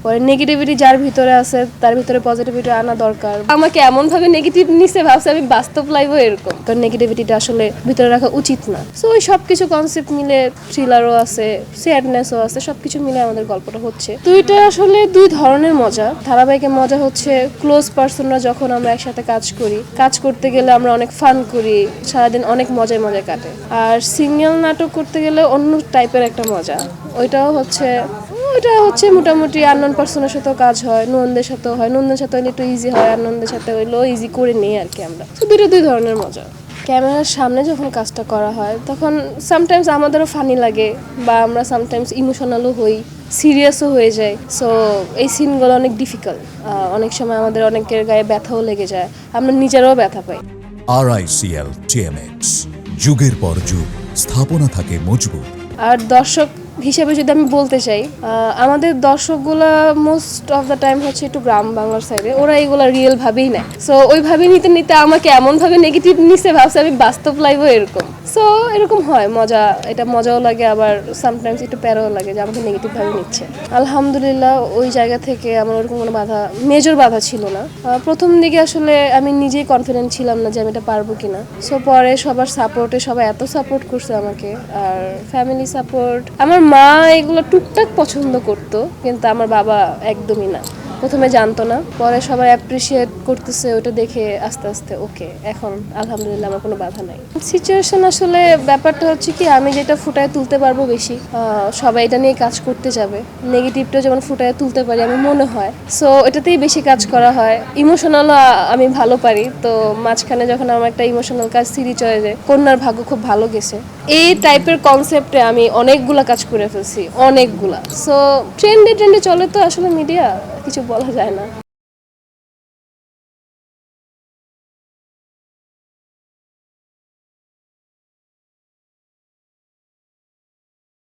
পরে নেগেটিভিটি যার ভিতরে আছে তার ভিতরে পজিটিভিটি আনা দরকার। আমাকে এমন ভাবে নেগেটিভ নিছে ভাবছে আমি বাস্তব লাইভও এরকম, কারণ নেগেটিভিটিটা আসলে ভিতরে রাখা উচিত না। সো ওই সবকিছু কনসেপ্ট মিলে থ্রিলারও আছে, স্যাডনেসও আছে, সবকিছু মিলে আমাদের গল্পটা হচ্ছে। তো এটা আসলে দুই ধরনের মজা। ধারাবাহিকের মজা হচ্ছে ক্লোজ পার্সনরা যখন আমরা একসাথে কাজ করি, কাজ করতে গেলে আমরা অনেক ফান করি, সারাদিন অনেক মজায় মজায় কাটে। আর সিঙ্গেল নাটক করতে গেলে অন্য টাইপের একটা মজা। ওইটা হচ্ছে মোটামুটি আননোন পার্সনের সাথেও কাজ হয়, নন্দের সাথেও হয়। নন্দের সাথে হইলে একটু ইজি হয়, আর নন্দের সাথে হইলেও ইজি করে নিই আর কি আমরা। তো দুই ধরনের মজা। ক্যামেরার সামনে যখন কাজটা করা হয় তখন সামটাইমস আমাদেরও ফানি লাগে, বা আমরা সামটাইমস ইমোশনালও হই, সিরিয়াসও হয়ে যায়। সো এই সিনগুলো অনেক ডিফিকাল্ট। অনেক সময় আমাদের অনেকের গায়ে ব্যথাও লেগে যায়, আমরা নিজেরাও ব্যথা পাই। RICL TMX, যুগের পর যুগ স্থাপনা থাকে মজবুত। আর দর্শক হিসেবে যদি আমি বলতে চাই, আমাদের দর্শকগুলা মোস্ট অফ দ্য টাইম হচ্ছে একটু গ্রাম বাংলার সাইডে, ওরা এগুলো রিয়েল ভাবেই নেয়। সো ওইভাবে নিতে নিতে আমাকে এমনভাবে নেগেটিভ নিছে ভাবছে আমি বাস্তব লাইভও এরকম। সো এরকম হয়, এটা মজাও লাগে, আবার সামটাইমস একটু প্যারাও লাগে যে আমাকে নেগেটিভ ভাবে নিচ্ছে। আলহামদুলিল্লাহ ওই জায়গা থেকে আমার ওরকম কোনো মেজর বাধা ছিল না। প্রথম দিকে আসলে আমি নিজেই কনফিডেন্ট ছিলাম না যে আমি এটা পারবো কিনা। সো পরে সবার সাপোর্টে সবাই এত সাপোর্ট করছে আমাকে, আর ফ্যামিলি সাপোর্ট। আমার মা এগুলো টুকটাক পছন্দ করতো, কিন্তু আমার বাবা একদমই না। প্রথমে জানতো না, পরে সবাই অ্যাপ্রিসিয়েট করতেছে, ওটা দেখে আস্তে আস্তে ওকে, এখন আলহামদুলিল্লাহ আমার কোনো বাধা নাই। সিচুয়েশন আসলে ব্যাপারটা হচ্ছে কি, আমি যেটা ফুটায় তুলতে পারবো বেশি, সবাই এটা নিয়ে কাজ করতে যাবে। নেগেটিভটা যেমন ফুটায় তুলতে পারি আমি মনে হয়, সো এটাতেই বেশি কাজ করা হয়। ইমোশনালও আমি ভালো পারি, তো মাঝখানে যখন আমার একটা ইমোশনাল কাজ সিরিজ হয়ে যায়, কন্যার ভাগ্য খুব ভালো গেছে, এই টাইপের কনসেপ্টে আমি অনেকগুলা কাজ করে ফেলছি, অনেকগুলা। সো ট্রেন্ডে চলে তো আসলে মিডিয়া, কিছু বলা যায় না।